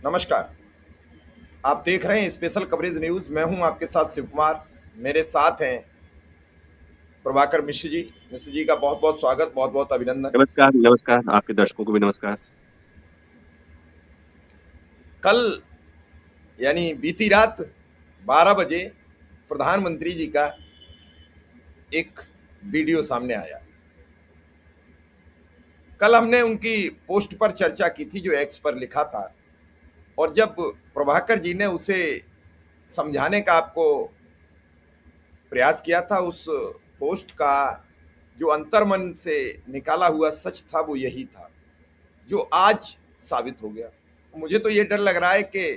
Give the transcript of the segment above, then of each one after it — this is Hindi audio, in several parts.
नमस्कार। आप देख रहे हैं स्पेशल कवरेज न्यूज। मैं हूं आपके साथ शिव कुमार। मेरे साथ हैं प्रभाकर मिश्र जी। मिश्र जी का बहुत बहुत स्वागत, बहुत बहुत अभिनंदन। नमस्कार। नमस्कार, आपके दर्शकों को भी नमस्कार। कल यानी बीती रात 12 बजे प्रधानमंत्री जी का एक वीडियो सामने आया। कल हमने उनकी पोस्ट पर चर्चा की थी जो एक्स पर लिखा था, और जब प्रभाकर जी ने उसे समझाने का आपको प्रयास किया था, उस पोस्ट का जो अंतर्मन से निकाला हुआ सच था वो यही था जो आज साबित हो गया। मुझे तो ये डर लग रहा है कि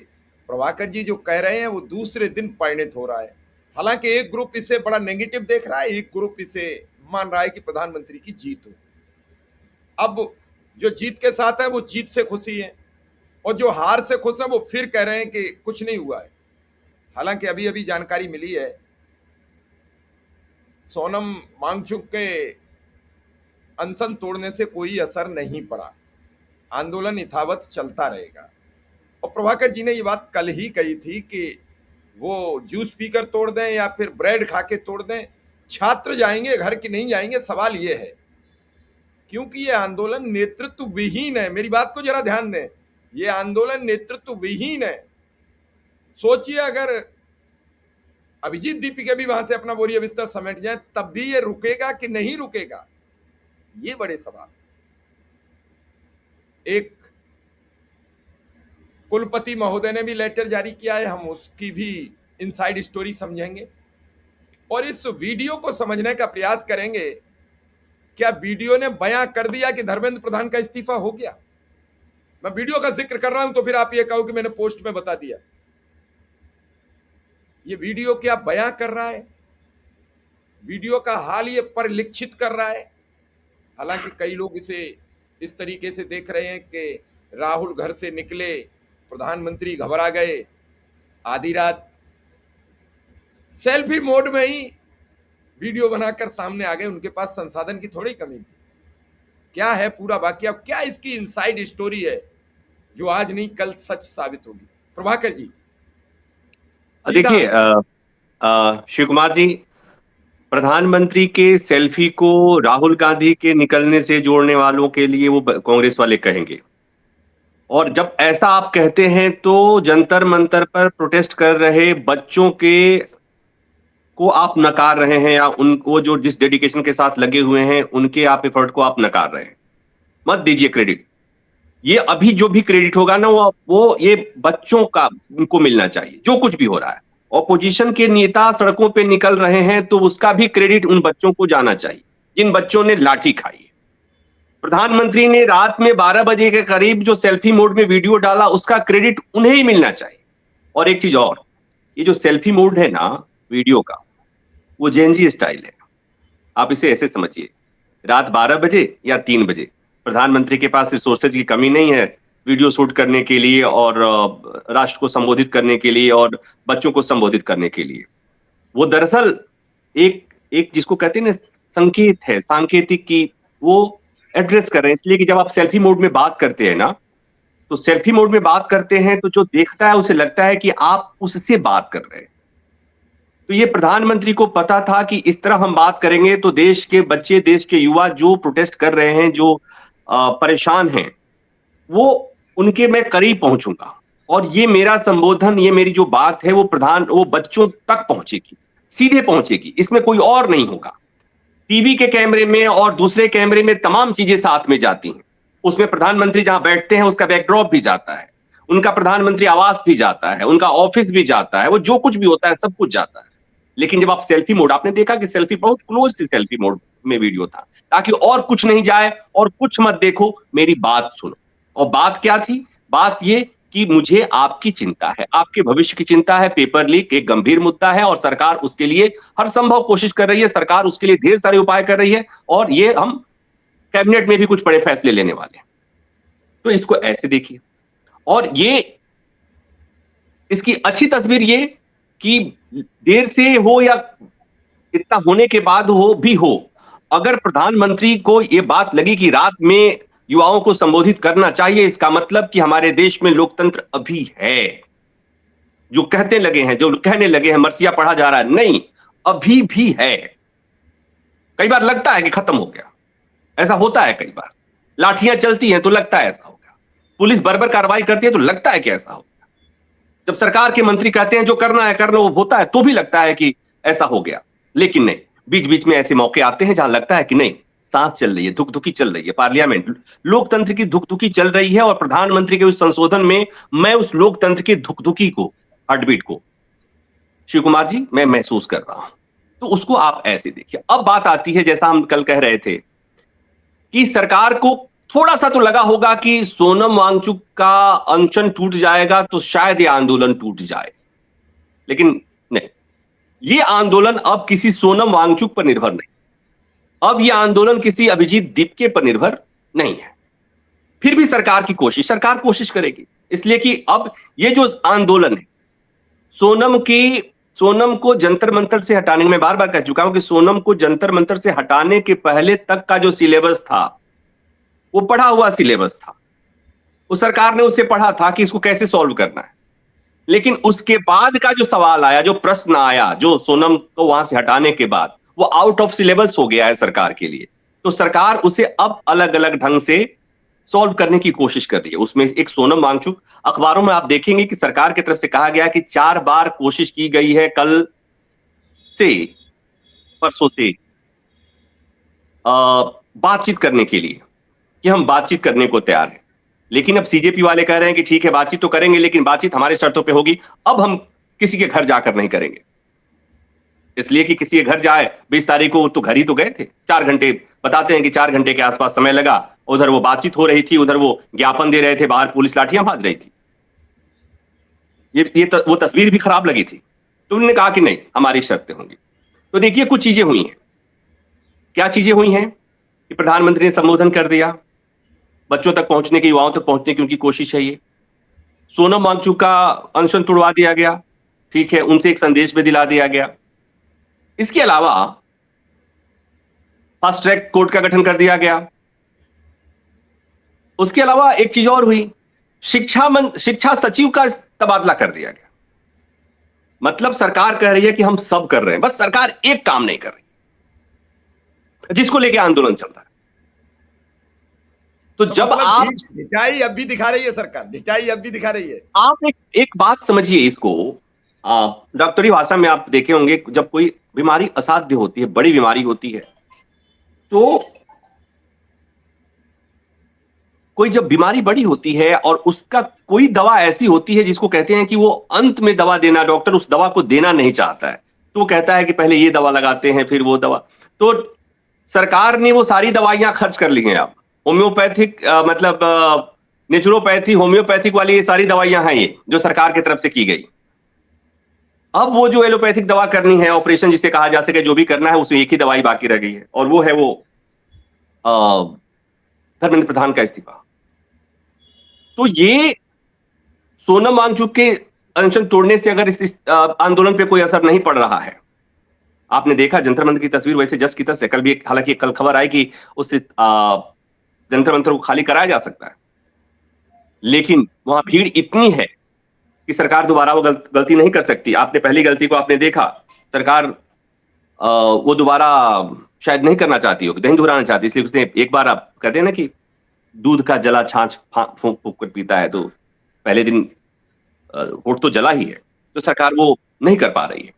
प्रभाकर जी जो कह रहे हैं वो दूसरे दिन परिणित हो रहा है। हालांकि एक ग्रुप इसे बड़ा नेगेटिव देख रहा है, एक ग्रुप इसे मान रहा है कि प्रधानमंत्री की जीत हो। अब जो जीत के साथ है वो जीत से खुशी है, और जो हार से खुश है वो फिर कह रहे हैं कि कुछ नहीं हुआ है। हालांकि अभी अभी जानकारी मिली है, सोनम वांगचुक के अनशन तोड़ने से कोई असर नहीं पड़ा, आंदोलन यथावत चलता रहेगा। और प्रभाकर जी ने ये बात कल ही कही थी कि वो जूस पीकर तोड़ दें या फिर ब्रेड खा के तोड़ दें, छात्र जाएंगे घर की नहीं जाएंगे। सवाल ये है, क्योंकि ये आंदोलन नेतृत्व विहीन है। मेरी बात को जरा ध्यान दें, ये आंदोलन नेतृत्व विहीन है। सोचिए, अगर अभिजीत दीपिका भी वहां से अपना बोरिया बिस्तर समेट जाए तब भी ये रुकेगा कि नहीं रुकेगा, ये बड़े सवाल। एक कुलपति महोदय ने भी लेटर जारी किया है, हम उसकी भी इनसाइड स्टोरी समझेंगे और इस वीडियो को समझने का प्रयास करेंगे। क्या वीडियो ने बयां कर दिया कि धर्मेंद्र प्रधान का इस्तीफा हो गया? मैं वीडियो का जिक्र कर रहा हूं तो फिर आप ये कहो कि मैंने पोस्ट में बता दिया। ये वीडियो क्या बयां कर रहा है? वीडियो का हाल ये परिलक्षित कर रहा है। हालांकि कई लोग इसे इस तरीके से देख रहे हैं कि राहुल घर से निकले, प्रधानमंत्री घबरा गए, आधी रात सेल्फी मोड में ही वीडियो बनाकर सामने आ गए। उनके पास संसाधन की थोड़ी कमी थी। क्या है पूरा वाकया, क्या इसकी इनसाइड स्टोरी है जो आज नहीं कल सच साबित होगी? प्रभाकर जी सीधा। देखिए, शिव कुमार जी, प्रधानमंत्री के सेल्फी को राहुल गांधी के निकलने से जोड़ने वालों के लिए वो कांग्रेस वाले कहेंगे। और जब ऐसा आप कहते हैं तो जंतर मंतर पर प्रोटेस्ट कर रहे बच्चों के को आप नकार रहे हैं, या उनको जो जिस डेडिकेशन के साथ लगे हुए हैं उनके आप एफर्ट को आप नकार रहे हैं। मत दीजिए क्रेडिट। ये अभी जो भी क्रेडिट होगा ना, वो ये बच्चों का उनको मिलना चाहिए। जो कुछ भी हो रहा है, ऑपोजिशन के नेता सड़कों पे निकल रहे हैं तो उसका भी क्रेडिट उन बच्चों को जाना चाहिए जिन बच्चों ने लाठी खाई है। प्रधानमंत्री ने रात में 12 बजे के करीब जो सेल्फी मोड में वीडियो डाला, उसका क्रेडिट उन्हें ही मिलना चाहिए। और एक चीज और, ये जो सेल्फी मोड है ना वीडियो का, वो जेनजी स्टाइल है। आप इसे ऐसे समझिए, रात 12 बजे या 3 बजे प्रधानमंत्री के पास रिसोर्सेज की कमी नहीं है वीडियो शूट करने के लिए और राष्ट्र को संबोधित करने के लिए और बच्चों को संबोधित करने के लिए। वो दरअसल एक एक जिसको कहते हैं ना संकेत है, सांकेतिक की वो एड्रेस कर रहे हैं। इसलिए कि जब आप सेल्फी मोड में बात करते हैं ना, तो सेल्फी मोड में बात करते हैं तो जो देखता है उसे लगता है कि आप उससे बात कर रहे हैं। तो ये प्रधानमंत्री को पता था कि इस तरह हम बात करेंगे तो देश के बच्चे, देश के युवा जो प्रोटेस्ट कर रहे हैं, जो परेशान हैं, वो उनके मैं करीब पहुंचूंगा और ये मेरा संबोधन, ये मेरी जो बात है वो बच्चों तक पहुंचेगी, सीधे पहुंचेगी। इसमें कोई और नहीं होगा। टीवी के कैमरे में और दूसरे कैमरे में तमाम चीजें साथ में जाती हैं। उसमें प्रधानमंत्री जहां बैठते हैं उसका बैकड्रॉप भी जाता है, उनका प्रधानमंत्री आवास भी जाता है, उनका ऑफिस भी जाता है, वो जो कुछ भी होता है सब कुछ जाता है। लेकिन जब आप सेल्फी मोड, आपने देखा कि सेल्फी बहुत क्लोज से सेल्फी मोड में वीडियो था, ताकि और कुछ नहीं जाए और कुछ मत देखो, मेरी बात सुनो। और बात क्या थी? बात ये कि मुझे आपकी चिंता है, आपके भविष्य की चिंता है। पेपर लीक एक गंभीर मुद्दा है और सरकार उसके लिए हर संभव कोशिश कर रही है। सरकार उसके लिए ढेर सारे उपाय कर रही है और ये हम कैबिनेट में भी कुछ बड़े फैसले लेने वाले हैं। तो इसको ऐसे देखिए। और ये इसकी अच्छी तस्वीर ये कि देर से हो या इतना होने के बाद हो भी हो, अगर प्रधानमंत्री को ये बात लगी कि रात में युवाओं को संबोधित करना चाहिए। इसका मतलब कि हमारे देश में लोकतंत्र अभी है। जो कहते लगे हैं, जो कहने लगे हैं मरसिया पढ़ा जा रहा है, नहीं, अभी भी है। कई बार लगता है कि खत्म हो गया, ऐसा होता है। कई बार लाठियां चलती हैं तो लगता है ऐसा हो गया, पुलिस बर्बर कार्रवाई करती है तो लगता है कि ऐसा हो गया, जब सरकार के मंत्री कहते हैं जो करना है कर लो, वो होता है तो भी लगता है कि ऐसा हो गया। लेकिन नहीं, बीच बीच में ऐसे मौके आते हैं जहां लगता है कि नहीं, सांस चल रही है, धुक-धुकी चल रही है, पार्लियामेंट, लोकतंत्र की धुक-धुकी चल रही है। और प्रधानमंत्री के उस संशोधन में मैं उस लोकतंत्र की धुक-धुकी को, हार्टबीट को, शिव कुमार जी, मैं महसूस कर रहा हूं। तो उसको आप ऐसे देखिए। अब बात आती है, जैसा हम कल कह रहे थे, कि सरकार को थोड़ा सा तो लगा होगा कि सोनम वांगचुक का अनशन टूट जाएगा तो शायद ये आंदोलन टूट जाए, लेकिन नहीं, ये आंदोलन अब किसी सोनम वांगचुक पर निर्भर नहीं, अब ये आंदोलन किसी अभिजीत दीपके पर निर्भर नहीं है। फिर भी सरकार कोशिश करेगी, इसलिए कि अब ये जो आंदोलन है, सोनम को जंतर मंतर से हटाने, मैं बार बार कह चुका हूं कि सोनम को जंतर मंतर से हटाने के पहले तक का जो सिलेबस था, वो पढ़ा हुआ सिलेबस था। उस सरकार ने उससे पढ़ा था कि इसको कैसे सॉल्व करना है। लेकिन उसके बाद का जो सवाल आया, जो प्रश्न आया, जो सोनम को वहां से हटाने के बाद, वो आउट ऑफ सिलेबस हो गया है सरकार के लिए। तो सरकार उसे अब अलग अलग ढंग से सॉल्व करने की कोशिश कर रही है। उसमें एक सोनम वांगचुक, अखबारों में आप देखेंगे कि सरकार की तरफ से कहा गया कि 4 बार कोशिश की गई है कल से, परसों से, बातचीत करने के लिए, कि हम बातचीत करने को तैयार हैं। लेकिन अब सीजेपी वाले कह रहे हैं कि ठीक है, बातचीत तो करेंगे, लेकिन बातचीत हमारे शर्तों पे होगी। अब हम किसी के घर जाकर नहीं करेंगे, इसलिए कि किसी के घर जाए, 20 तारीख को तो घर ही तो गए थे, 4 घंटे, बताते हैं कि 4 घंटे के आसपास समय लगा। उधर वो बातचीत हो रही थी, उधर वो ज्ञापन दे रहे थे, बाहर पुलिस लाठियां भाज रही थी। वो तस्वीर भी खराब लगी थी। तो उन्होंने कहा कि नहीं, हमारी शर्तें होंगी। तो देखिए, कुछ चीजें हुई हैं। क्या चीजें हुई हैं कि प्रधानमंत्री ने संबोधन कर दिया, बच्चों तक पहुंचने की, युवाओं तक पहुंचने की उनकी कोशिश है। ये सोनम वांगचुक का अनशन तुड़वा दिया गया, ठीक है, उनसे एक संदेश भी दिला दिया गया। इसके अलावा फास्ट ट्रैक कोर्ट का गठन कर दिया गया। उसके अलावा एक चीज और हुई, शिक्षा सचिव का तबादला कर दिया गया। मतलब सरकार कह रही है कि हम सब कर रहे हैं, बस सरकार एक काम नहीं कर रही, जिसको लेके आंदोलन चल रहा है। तो जब मतलब आप ढिठाई अब भी दिखा रही है, सरकार ढिठाई अब भी दिखा रही है। आप एक बात समझिए इसको, डॉक्टरी भाषा में आप देखे होंगे, जब कोई बीमारी असाध्य होती है, बड़ी बीमारी होती है, तो कोई जब बीमारी बड़ी होती है और उसका कोई दवा ऐसी होती है जिसको कहते हैं कि वो अंत में दवा देना, डॉक्टर उस दवा को देना नहीं चाहता है, तो वो कहता है कि पहले ये दवा लगाते हैं, फिर वो दवा। तो सरकार ने वो सारी दवाइयां खर्च कर ली हैं। अब होम्योपैथिक, मतलब नेचुरोपैथी, होम्योपैथिक वाली ये सारी दवाइयां हैं, ये जो सरकार की तरफ से की गई। अब वो जो एलोपैथिक दवा करनी है, ऑपरेशन जिसे कहा जा सके, जो भी करना है, उसमें एक ही दवाई बाकी रह गई है, और वो है वो धर्मेंद्र प्रधान का इस्तीफा। तो ये सोनम वांगचुक के अनशन तोड़ने से अगर इस आंदोलन पे कोई असर नहीं पड़ रहा है, आपने देखा जंतर मंतर की तस्वीर वैसे जस की तस है। कल भी हालांकि कल खबर आई कि उस जंतर मंतर को खाली कराया जा सकता है, लेकिन वहां भीड़ इतनी है कि सरकार दोबारा वो गलती नहीं कर सकती। आपने पहली गलती को आपने देखा, सरकार वो दोबारा शायद नहीं करना चाहती हो, नहीं दोहराना चाहती, इसलिए उसने एक बार, आप कहते हैं ना कि दूध का जला छाछ फूंक फूंक कर पीता है, तो पहले दिन होठ तो जला ही है, तो सरकार वो नहीं कर पा रही है।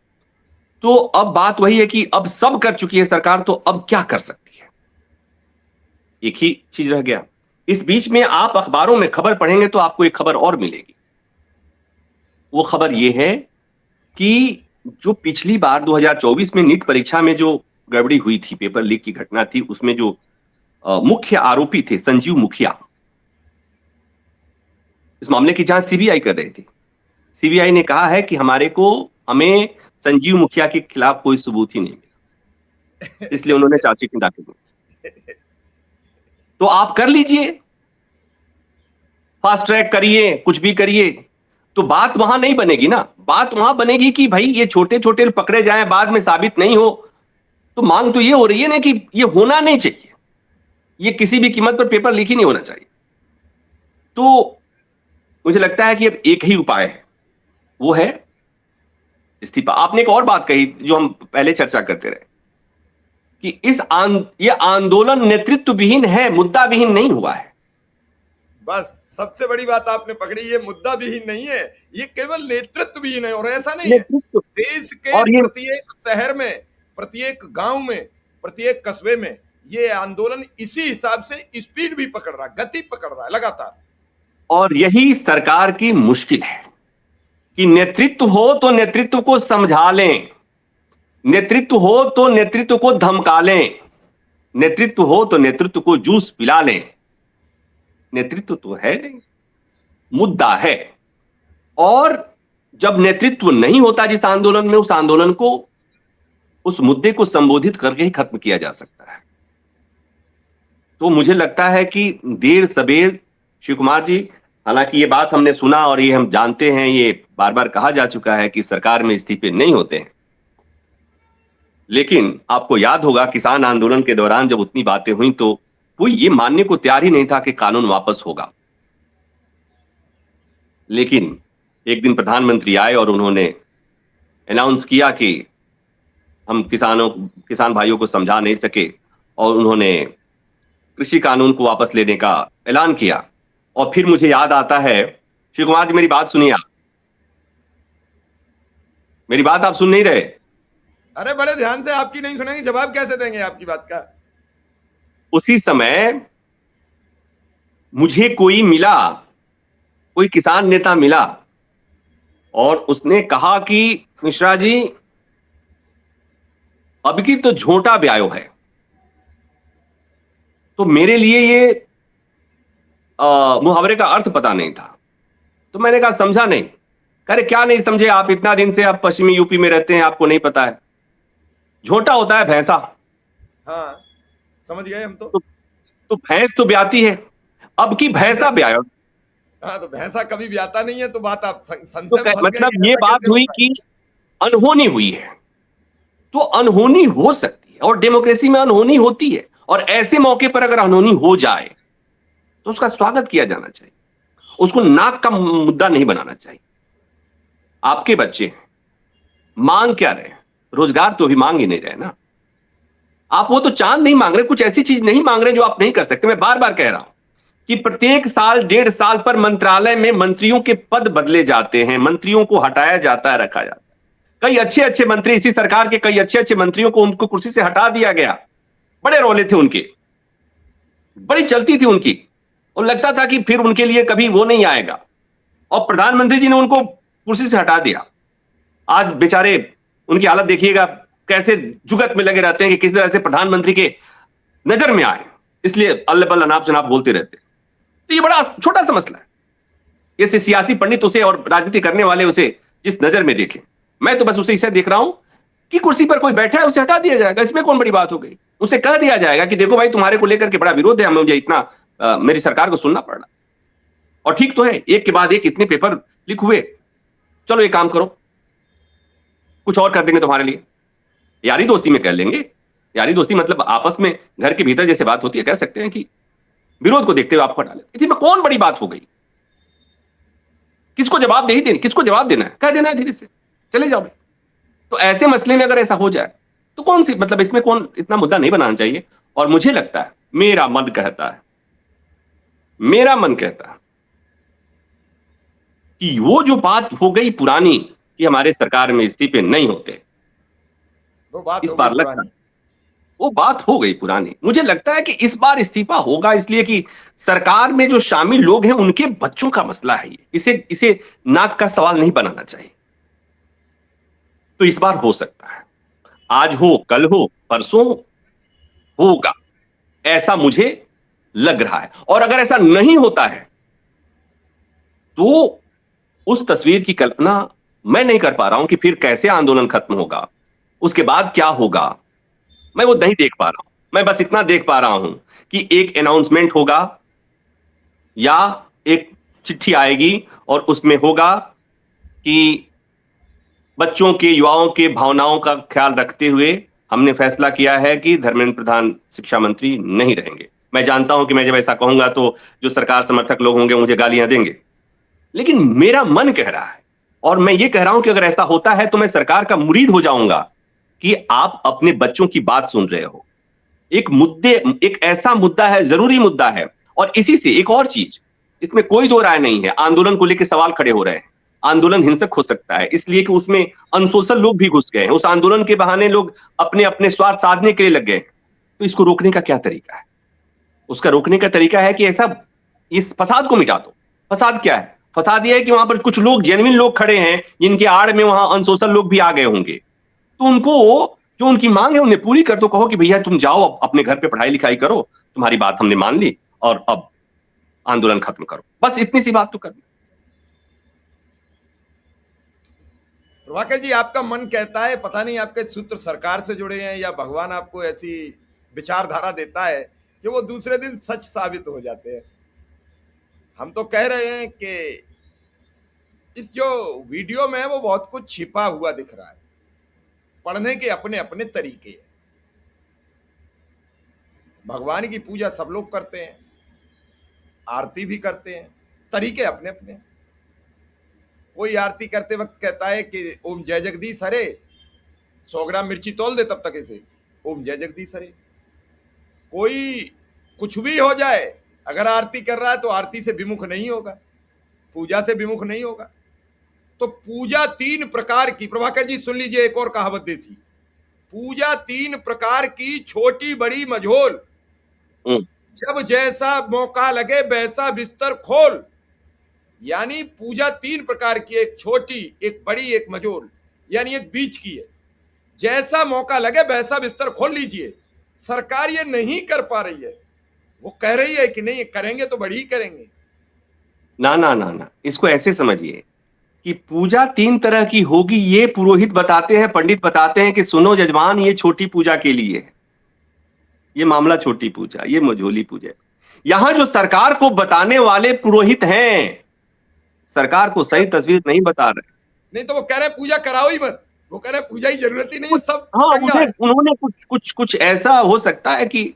तो अब बात वही है कि अब सब कर चुकी है सरकार, तो अब क्या कर सकती है, एक ही चीज रह गया। इस बीच में आप अखबारों में खबर पढ़ेंगे तो आपको एक खबर और मिलेगी। वो खबर ये है कि जो पिछली बार 2024 में नीट परीक्षा में जो गड़बड़ी हुई थी, पेपर लीक की घटना थी, उसमें जो मुख्य आरोपी थे संजीव मुखिया, इस मामले की जांच सीबीआई कर रही थी। सीबीआई ने कहा है कि हमें संजीव मुखिया के खिलाफ कोई सबूत ही नहीं मिला, इसलिए उन्होंने चार्जशीट में दाखिल की। तो आप कर लीजिए, फास्ट ट्रैक करिए, कुछ भी करिए, तो बात वहां नहीं बनेगी ना। बात वहां बनेगी कि भाई ये छोटे छोटे पकड़े जाएं, बाद में साबित नहीं हो। तो मांग तो ये हो रही है ना कि ये होना नहीं चाहिए। ये किसी भी कीमत पर पेपर लीक ही नहीं होना चाहिए। तो मुझे लगता है कि अब एक ही उपाय है, वो है इस्तीफा। आपने एक और बात कही जो हम पहले चर्चा करते रहे कि ये आंदोलन नेतृत्व विहीन है, मुद्दा विहीन नहीं हुआ है। बस सबसे बड़ी बात आपने पकड़ी, ये मुद्दा विहीन नहीं है, ये केवल नेतृत्व विहीन है। और ऐसा नहीं है, नेतृत्व देश के और ये प्रत्येक शहर में, प्रत्येक गांव में, प्रत्येक कस्बे में ये आंदोलन इसी हिसाब से स्पीड भी पकड़ रहा है, गति पकड़ रहा है लगातार। और यही सरकार की मुश्किल है कि नेतृत्व हो तो नेतृत्व को समझा लें, नेतृत्व हो तो नेतृत्व को धमका लें, नेतृत्व हो तो नेतृत्व को जूस पिला लें। नेतृत्व तो है नहीं, मुद्दा है। और जब नेतृत्व नहीं होता जिस आंदोलन में, उस आंदोलन को, उस मुद्दे को संबोधित करके ही खत्म किया जा सकता है। तो मुझे लगता है कि देर सबेर, शिव कुमार जी, हालांकि ये बात हमने सुना और ये हम जानते हैं, ये बार बार कहा जा चुका है कि सरकार में इस्तीफे नहीं होते हैं, लेकिन आपको याद होगा किसान आंदोलन के दौरान जब उतनी बातें हुई तो कोई ये मानने को तैयार ही नहीं था कि कानून वापस होगा। लेकिन एक दिन प्रधानमंत्री आए और उन्होंने अनाउंस किया कि हम किसान भाइयों को समझा नहीं सके, और उन्होंने कृषि कानून को वापस लेने का ऐलान किया। और फिर मुझे याद आता है, शिव कुमार जी मेरी बात सुनिए, आप मेरी बात आप सुन नहीं रहे? अरे बड़े ध्यान से, आपकी नहीं सुनेंगे, जवाब कैसे देंगे आपकी बात का? उसी समय मुझे कोई मिला, कोई किसान नेता मिला, और उसने कहा कि मिश्रा जी अब की तो झोंटा ब्यायो है। तो मेरे लिए ये मुहावरे का अर्थ पता नहीं था। तो मैंने कहा समझा नहीं। कह रहे क्या नहीं समझे आप, इतना दिन से आप पश्चिमी यूपी में रहते हैं, आपको नहीं पता है? झोंटा होता है भैंसा। हाँ समझ गए हम तो भैंस तो ब्याती है, अब की भैंसा ब्यायो। हाँ तो भैंसा कभी ब्याता नहीं है, तो बात आप तो मतलब ये बात हुई कि अनहोनी हुई है। तो अनहोनी हो सकती है और डेमोक्रेसी में अनहोनी होती है, और ऐसे मौके पर अगर अनहोनी हो जाए तो उसका स्वागत किया जाना चाहिए, उसको नाक का मुद्दा नहीं बनाना चाहिए। आपके बच्चे मांग क्या रहे? रोजगार तो अभी मांग ही नहीं रहे ना। आप वो तो चांद नहीं मांग रहे, कुछ ऐसी चीज नहीं मांग रहे जो आप नहीं कर सकते। मैं बार बार कह रहा हूं कि प्रत्येक साल 1.5 साल पर मंत्रालय में मंत्रियों के पद बदले जाते हैं, मंत्रियों को हटाया जाता है, रखा जाता है। कई अच्छे अच्छे मंत्री, इसी सरकार के कई अच्छे अच्छे मंत्रियों को उनको कुर्सी से हटा दिया गया। बड़े रोले थे उनके, बड़ी चलती थी उनकी, और लगता था कि फिर उनके लिए कभी वो नहीं आएगा, और प्रधानमंत्री जी ने उनको कुर्सी से हटा दिया। आज बेचारे उनकी हालत देखिएगा, कैसे जुगत में लगे रहते हैं कि किस तरह से प्रधानमंत्री के नजर में आए, इसलिए अल्लाह बल्ला नाप शनाप बोलते रहते। तो ये बड़ा छोटा सा मसला है। ये सियासी पंडित उसे और राजनीति करने वाले उसे जिस नजर में देखें, मैं तो बस उसे इसे देख रहा हूं कि कुर्सी पर कोई बैठा है, उसे हटा दिया जाएगा, इसमें कौन बड़ी बात हो गई। उसे कह दिया जाएगा कि देखो भाई, तुम्हारे को लेकर के बड़ा विरोध है, मुझे इतना मेरी सरकार को सुनना पड़ रहा। और ठीक तो है, एक के बाद एक इतने पेपर लीक हुए, चलो एक काम करो, कुछ और कर देंगे तुम्हारे लिए, यारी दोस्ती में कर लेंगे। यारी दोस्ती मतलब आपस में घर के भीतर जैसे बात होती है, कह सकते हैं कि विरोध को देखते हुए आपको हटा लेते। इसमें कौन बड़ी बात हो गई? किसको जवाब दे देनी, किसको जवाब देना है, कह देना है धीरे से, चले जाओ भाई। तो ऐसे मसले में अगर ऐसा हो जाए तो कौन सी, मतलब इसमें कौन इतना मुद्दा नहीं बनाना चाहिए। और मुझे लगता है, मेरा मन कहता है कि वो जो बात हो गई पुरानी कि हमारे सरकार में इस्तीफे नहीं होते, इस बार लगता है वो बात हो गई पुरानी। मुझे लगता है कि इस बार इस्तीफा होगा, इसलिए कि सरकार में जो शामिल लोग हैं उनके बच्चों का मसला है ये। इसे नाक का सवाल नहीं बनाना चाहिए। तो इस बार हो सकता है, आज हो, कल हो, परसों होगा, ऐसा मुझे लग रहा है। और अगर ऐसा नहीं होता है तो उस तस्वीर की कल्पना मैं नहीं कर पा रहा हूं कि फिर कैसे आंदोलन खत्म होगा, उसके बाद क्या होगा, मैं वो नहीं देख पा रहा हूं। मैं बस इतना देख पा रहा हूं कि एक अनाउंसमेंट होगा या एक चिट्ठी आएगी और उसमें होगा कि बच्चों के, युवाओं के भावनाओं का ख्याल रखते हुए हमने फैसला किया है कि धर्मेंद्र प्रधान शिक्षा मंत्री नहीं रहेंगे। मैं जानता हूं कि मैं जब ऐसा कहूंगा तो जो सरकार समर्थक लोग होंगे मुझे गालियां देंगे, लेकिन मेरा मन कह रहा है और मैं ये कह रहा हूं कि अगर ऐसा होता है तो मैं सरकार का मुरीद हो जाऊंगा कि आप अपने बच्चों की बात सुन रहे हो। एक ऐसा मुद्दा है, जरूरी मुद्दा है। और इसी से एक और चीज, इसमें कोई दो राय नहीं है, आंदोलन को लेकर सवाल खड़े हो रहे हैं। आंदोलन हिंसक हो सकता है इसलिए कि उसमें अनसोशल लोग भी घुस गए हैं, उस आंदोलन के बहाने लोग अपने अपने स्वार्थ साधने के लिए लग गए हैं। तो इसको रोकने का क्या तरीका है? उसका रोकने का तरीका है कि ऐसा इस फसाद को मिटा दो। फसाद क्या है? फसाद यह है कि वहां पर कुछ लोग, जेन्युइन लोग खड़े हैं जिनके आड़ में वहां अनसोशल लोग भी आ गए होंगे, तो उनको जो उनकी मांग है उन्हें पूरी कर दो। कहो कि भैया तुम जाओ अपने घर पे पढ़ाई लिखाई करो, तुम्हारी बात हमने मान ली और अब आंदोलन खत्म करो। बस इतनी सी बात तो करनी। प्रभाकर जी, आपका मन कहता है, पता नहीं आपके सूत्र सरकार से जुड़े हैं या भगवान आपको ऐसी विचारधारा देता है कि वो दूसरे दिन सच साबित हो जाते हैं। हम तो कह रहे हैं कि इस जो वीडियो में है वो बहुत कुछ छिपा हुआ दिख रहा है। पढ़ने के अपने अपने तरीके हैं। भगवान की पूजा सब लोग करते हैं, आरती भी करते हैं, तरीके अपने अपने। कोई आरती करते वक्त कहता है कि ओम जय जगदीश हरे, 100 ग्राम मिर्ची तोल दे तब तक इसे, ओम जय जगदीश हरे। कोई कुछ भी हो जाए, अगर आरती कर रहा है तो आरती से विमुख नहीं होगा, पूजा से विमुख नहीं होगा। तो पूजा 3 प्रकार की, प्रभाकर जी सुन लीजिए एक और कहावत देसी, पूजा 3 प्रकार की, छोटी बड़ी मझोल, जब जैसा मौका लगे वैसा बिस्तर खोल। यानी पूजा 3 प्रकार की, एक छोटी, एक बड़ी, एक मझोल, यानी एक बीच की है। जैसा मौका लगे वैसा बिस्तर खोल लीजिए। सरकार ये नहीं कर पा रही है। वो कह रही है कि नहीं करेंगे तो बड़ी करेंगे। ना ना ना ना, इसको ऐसे समझिए कि पूजा 3 तरह की होगी, ये पुरोहित बताते हैं, पंडित बताते हैं कि सुनो जजमान, ये छोटी पूजा के लिए है, ये मामला छोटी पूजा, ये मझोली पूजा। यहां जो सरकार को बताने वाले पुरोहित हैं, सरकार को सही तस्वीर नहीं बता रहे। नहीं तो वो कह रहे पूजा कराओ ही मत, वो कह रहे पूजा की जरूरत ही नहीं है, सब हाँ, चंगा है। उन्होंने कुछ ऐसा हो सकता है कि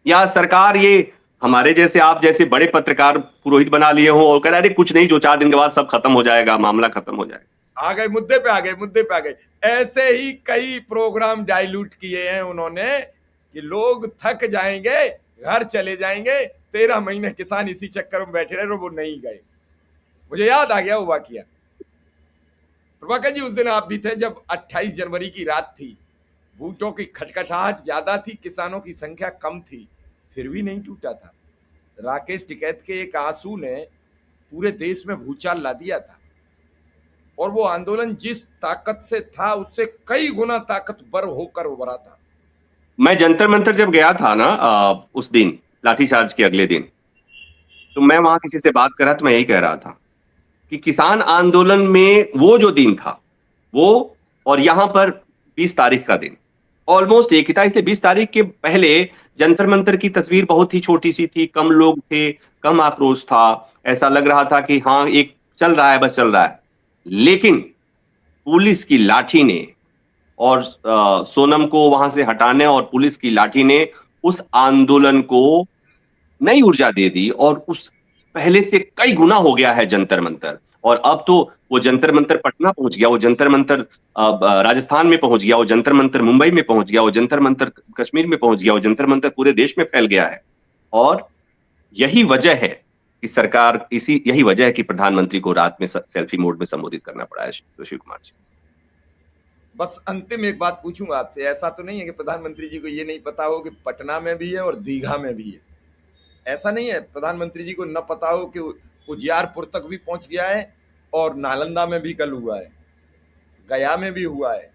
या सरकार ये हमारे जैसे, आप जैसे बड़े पत्रकार पुरोहित बना लिए हो और कह रहे अरे कुछ नहीं, जो 4 दिन के बाद सब खत्म हो जाएगा, मामला खत्म हो जाएगा। आ गए मुद्दे पे, आ गए मुद्दे पे, आ गए। ऐसे ही कई प्रोग्राम डाइल्यूट किए हैं उन्होंने कि लोग थक जाएंगे, घर चले जाएंगे, 13 महीने किसान इसी चक्कर में बैठे रहे, वो नहीं गए। मुझे याद आ गया वो वाकया। प्रभाकर जी, उस दिन आप भी थे जब 28 जनवरी की रात थी, बूटों की खटखटाहट ज्यादा थी, किसानों की संख्या कम थी, फिर भी नहीं टूटा था। राकेश टिकैत के एक आंसू ने पूरे देश में भूचाल ला दिया था, और वो आंदोलन जिस ताकत से था उससे कई गुना ताकतवर होकर उभरा था। मैं जंतर मंतर जब गया था ना, उस दिन लाठीचार्ज के अगले दिन, तो मैं वहां किसी से बात कर रहा, तो मैं यही कह रहा था कि किसान आंदोलन में वो जो दिन था वो, और यहां पर 20 तारीख का दिन ऑलमोस्ट एक ही था। इसलिए 20 तारीख के पहले जंतर मंतर की तस्वीर बहुत ही छोटी सी थी, कम लोग थे, कम आक्रोश था, ऐसा लग रहा था कि हाँ एक चल रहा है, बस चल रहा है। लेकिन पुलिस की लाठी ने और सोनम को वहां से हटाने और पुलिस की लाठी ने उस आंदोलन को नई ऊर्जा दे दी, और उस पहले से कई गुना हो गया है जंतर मंतर। और अब तो वो जंतर मंतर पटना पहुंच गया, वो जंतर मंतर राजस्थान में पहुंच गया, वो जंतर मंतर मुंबई में पहुंच गया, वो जंतर मंतर कश्मीर में पहुंच गया, वो जंतर मंतर पूरे देश में फैल गया है। और यही वजह है कि सरकार, यही वजह है कि प्रधानमंत्री को रात में सेल्फी मोड में संबोधित करना पड़ा है। शिव कुमार जी, बस अंतिम एक बात पूछूंगा आपसे, ऐसा तो नहीं है कि प्रधानमंत्री जी को ये नहीं पता हो कि पटना में भी है और दीघा में भी है? ऐसा नहीं है प्रधानमंत्री जी को न पता हो कि उजियारपुर तक भी पहुंच गया है, और नालंदा में भी कल हुआ है, गया में भी हुआ है।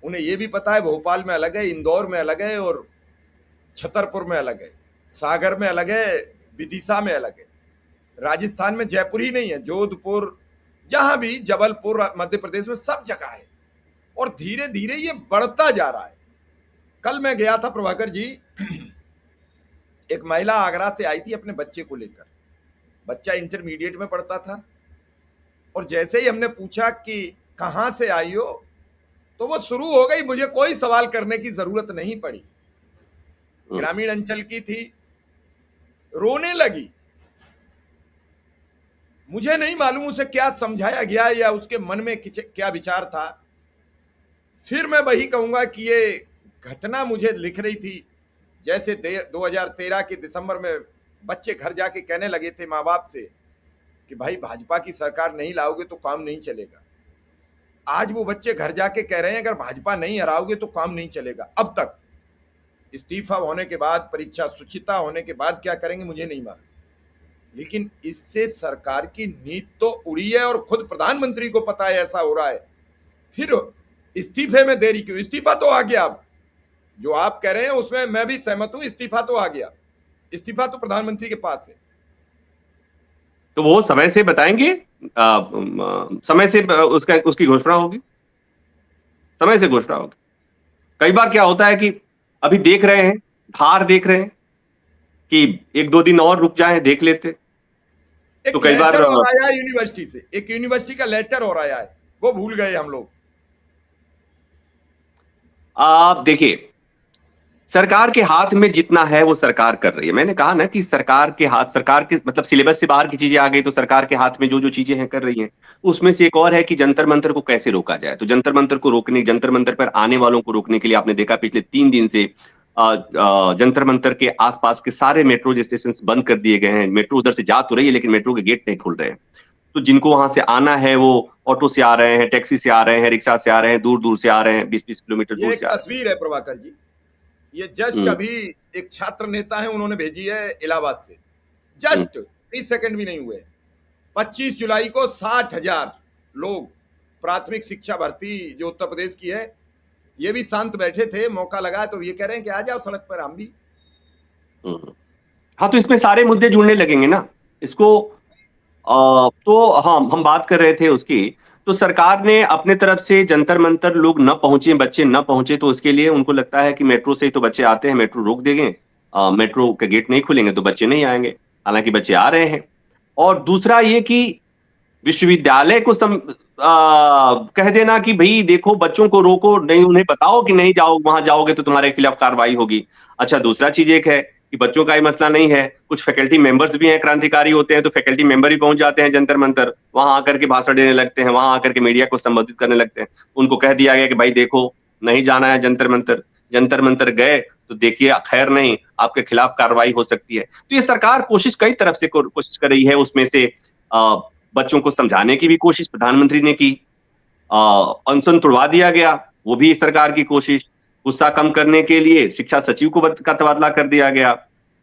उन्हें यह भी पता है भोपाल में अलग है, इंदौर में अलग है, और छतरपुर में अलग है, सागर में अलग है, विदिशा में अलग है, राजस्थान में जयपुर ही नहीं है, जोधपुर, जहां भी, जबलपुर, मध्य प्रदेश में सब जगह है। और धीरे धीरे ये बढ़ता जा रहा है। कल मैं गया था प्रभाकर जी, एक महिला आगरा से आई थी अपने बच्चे को लेकर। बच्चा इंटरमीडिएट में पढ़ता था, और जैसे ही हमने पूछा कि कहां से आई हो, तो वो शुरू हो गई, मुझे कोई सवाल करने की जरूरत नहीं पड़ी। ग्रामीण अंचल की थी, रोने लगी। मुझे नहीं मालूम उसे क्या समझाया गया या उसके मन में क्या विचार था। फिर मैं वही कहूंगा कि ये घटना मुझे लिख रही थी जैसे 2013 के दिसंबर में बच्चे घर जाके कहने लगे थे माँ बाप से कि भाई भाजपा की सरकार नहीं लाओगे तो काम नहीं चलेगा। आज वो बच्चे घर जाके कह रहे हैं अगर भाजपा नहीं हराओगे तो काम नहीं चलेगा। अब तक इस्तीफा होने के बाद, परीक्षा सुचिता होने के बाद क्या करेंगे मुझे नहीं मालूम, लेकिन इससे सरकार की नींद तो उड़ी है और खुद प्रधानमंत्री को पता है ऐसा हो रहा है। फिर इस्तीफे में देरी क्यों? इस्तीफा तो आ गया। अब जो आप कह रहे हैं उसमें मैं भी सहमत हूं, इस्तीफा तो आ गया, इस्तीफा तो प्रधानमंत्री के पास है। तो वो समय से बताएंगे, समय से उसकी घोषणा होगी, समय से घोषणा होगी। कई बार क्या होता है कि अभी देख रहे हैं, धार देख रहे हैं कि एक दो दिन और रुक जाएं, देख लेते। एक तो कई बार लेटर और आया है यूनिवर्सिटी से, एक यूनिवर्सिटी का लेटर और आया है, वो भूल गए हम लोग। आप देखिए, सरकार के हाथ में जितना है वो सरकार कर रही है। मैंने कहा ना कि सरकार के हाथ, सरकार के मतलब सिलेबस से बाहर की चीजें आ गई तो सरकार के हाथ में जो जो चीजें हैं कर रही हैं। उसमें से एक और है कि जंतर मंतर को कैसे रोका जाए। तो जंतर मंतर को रोकने, जंतर मंतर पर आने वालों को रोकने के लिए आपने देखा पिछले 3 दिन से जंतर मंतर के आसपास के सारे मेट्रो स्टेशन बंद कर दिए गए हैं। मेट्रो उधर से जा तो रही है लेकिन मेट्रो के गेट नहीं खुल रहे हैं। तो जिनको वहां से आना है वो ऑटो से आ रहे हैं, टैक्सी से आ रहे हैं, रिक्शा से आ रहे हैं, दूर दूर से आ रहे हैं, 20-20 किलोमीटर ये दूर एक से आ रहे तस्वीर है प्रभाकर जी, ये जस्ट हैं। अभी एक छात्र नेता है उन्होंने भेजी है इलाहाबाद से, जस्ट 30 सेकंड भी नहीं हुए। 25 जुलाई को 60,000 लोग प्राथमिक शिक्षा भर्ती जो उत्तर प्रदेश की है, ये भी शांत बैठे थे, मौका लगा तो ये कह रहे हैं कि आ जाओ सड़क पर हम भी। हाँ, तो इसमें सारे मुद्दे जुड़ने लगेंगे ना इसको। तो हाँ, हम बात कर रहे थे उसकी। तो सरकार ने अपने तरफ से जंतर मंतर लोग न पहुंचे, बच्चे न पहुंचे, तो उसके लिए उनको लगता है कि मेट्रो से ही तो बच्चे आते हैं, मेट्रो रोक देंगे, मेट्रो के गेट नहीं खुलेंगे तो बच्चे नहीं आएंगे। हालांकि बच्चे आ रहे हैं। और दूसरा ये कि विश्वविद्यालय को कह देना कि भाई देखो बच्चों को रोको नहीं, उन्हें बताओ कि नहीं जाओ, वहां जाओगे तो तुम्हारे खिलाफ कार्रवाई होगी। अच्छा, दूसरा चीज एक है कि बच्चों का ही मसला नहीं है, कुछ फैकल्टी मेंबर्स भी हैं, क्रांतिकारी होते हैं, तो फैकल्टी मेंबर ही पहुंच जाते हैं जंतर मंतर, वहां आकर के भाषण देने लगते हैं, वहां आकर के मीडिया को संबोधित करने लगते हैं। उनको कह दिया गया कि भाई देखो नहीं जाना है जंतर मंतर, जंतर मंतर गए तो देखिए खैर नहीं, आपके खिलाफ कार्रवाई हो सकती है। तो ये सरकार कोशिश कई तरफ से कोशिश कर रही है। उसमें से बच्चों को समझाने की भी कोशिश प्रधानमंत्री ने की, अनशन तुड़वा दिया गया, वो भी सरकार की कोशिश। गुस्सा कम करने के लिए शिक्षा सचिव को का तबादला कर दिया गया,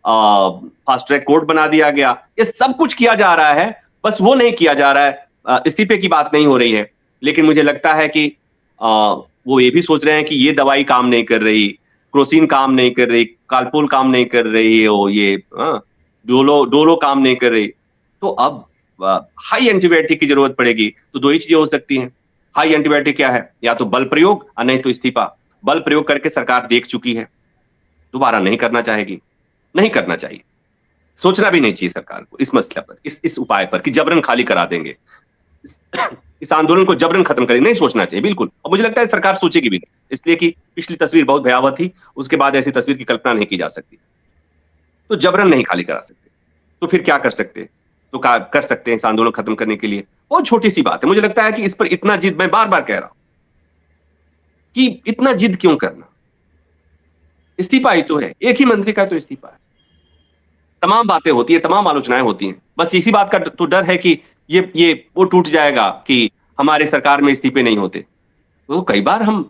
फास्ट ट्रैक कोर्ट बना दिया गया। ये सब कुछ किया जा रहा है, बस वो नहीं किया जा रहा है, इस्तीफे की बात नहीं हो रही है। लेकिन मुझे लगता है कि वो ये भी सोच रहे हैं कि ये दवाई काम नहीं कर रही, क्रोसिन काम नहीं कर रही, कालपोल काम नहीं कर रही, हो ये डोलो डोलो काम नहीं कर रही, तो अब हाई एंटीबायोटिक की जरूरत पड़ेगी। तो दो ही चीजें हो सकती हैं। हाई एंटीबायोटिक क्या है? या तो बल प्रयोग और नहीं तो इस्तीफा। बल प्रयोग करके सरकार देख चुकी है, दोबारा नहीं करना चाहेगी, नहीं करना चाहिए। सोचना भी नहीं चाहिए सरकार को इस मसले पर, इस उपाय पर कि जबरन खाली करा देंगे, इस आंदोलन को जबरन खत्म करेंगे, नहीं सोचना चाहिए बिल्कुल। और मुझे लगता है सरकार सोचेगी भी नहीं, इसलिए कि पिछली तस्वीर बहुत भयावह थी, उसके बाद ऐसी तस्वीर की कल्पना नहीं की जा सकती। तो जबरन नहीं खाली करा सकते, तो फिर क्या कर सकते? तो कर सकते हैं इस आंदोलन खत्म करने के लिए, बहुत छोटी सी बात है। मुझे लगता है कि इस पर इतना जिद, मैं बार बार कह रहा हूं कि इतना जिद क्यों करना? इस्तीफा ही तो है, एक ही मंत्री का तो इस्तीफा है। तमाम बातें होती है, तमाम आलोचनाएं होती हैं, बस इसी बात का तो डर है कि ये वो टूट जाएगा कि हमारे सरकार में इस्तीफे नहीं होते। तो कई बार हम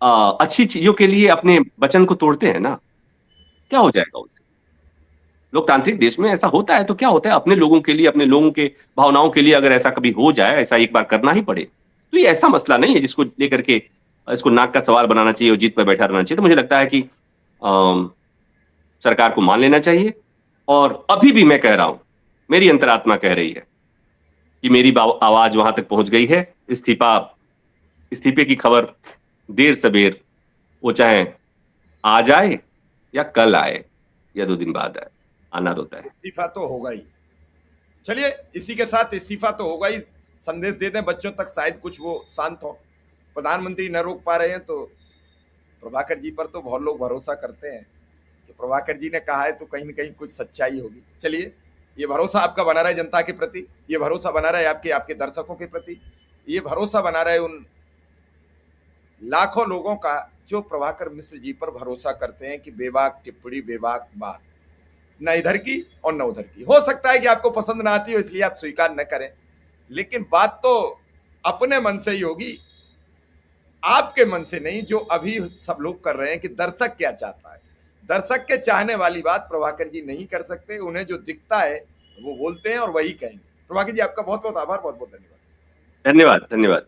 अच्छी चीजों के लिए अपने वचन को तोड़ते हैं ना, क्या हो जाएगा उससे? लोकतांत्रिक देश में ऐसा होता है तो क्या होता है, अपने लोगों के लिए, अपने लोगों के भावनाओं के लिए अगर ऐसा कभी हो जाए, ऐसा एक बार करना ही पड़े, तो ये ऐसा मसला नहीं है जिसको लेकर के इसको नाक का सवाल बनाना चाहिए और जीत पर बैठा रहना चाहिए। तो मुझे लगता है कि सरकार को मान लेना चाहिए। और अभी भी मैं कह रहा हूं, मेरी अंतरात्मा कह रही है कि मेरी आवाज वहां तक पहुंच गई है। इस्तीफे की खबर देर सबेर, वो चाहे आ जाए या कल आए या 2 दिन बाद आए, आना होता है। इस्तीफा तो होगा ही। चलिए इसी के साथ इस्तीफा तो होगा ही, संदेश दे दें बच्चों तक, शायद कुछ वो शांत हो। प्रधानमंत्री न रोक पा रहे हैं तो प्रभाकर जी पर तो बहुत लोग भरोसा करते हैं। कि प्रभाकर जी ने कहा है तो कहीं ना कहीं कुछ सच्चाई होगी। चलिए, ये भरोसा आपका बना रहे जनता के प्रति, ये भरोसा बना रहे आपके दर्शकों के प्रति, ये भरोसा बना रहे उन लाखों लोगों का जो प्रभाकर मिश्र जी पर भरोसा करते हैं कि बेबाक टिप्पणी, बेबाक बात, न इधर की और न उधर की। हो सकता है कि आपको पसंद ना आती हो इसलिए आप स्वीकार न करें, लेकिन बात तो अपने मन से ही होगी, आपके मन से नहीं, जो अभी सब लोग कर रहे हैं कि दर्शक क्या चाहता है। दर्शक के चाहने वाली बात प्रभाकर जी नहीं कर सकते, उन्हें जो दिखता है वो बोलते हैं और वही कहेंगे। प्रभाकर जी, आपका बहुत बहुत आभार, बहुत बहुत धन्यवाद। धन्यवाद, धन्यवाद।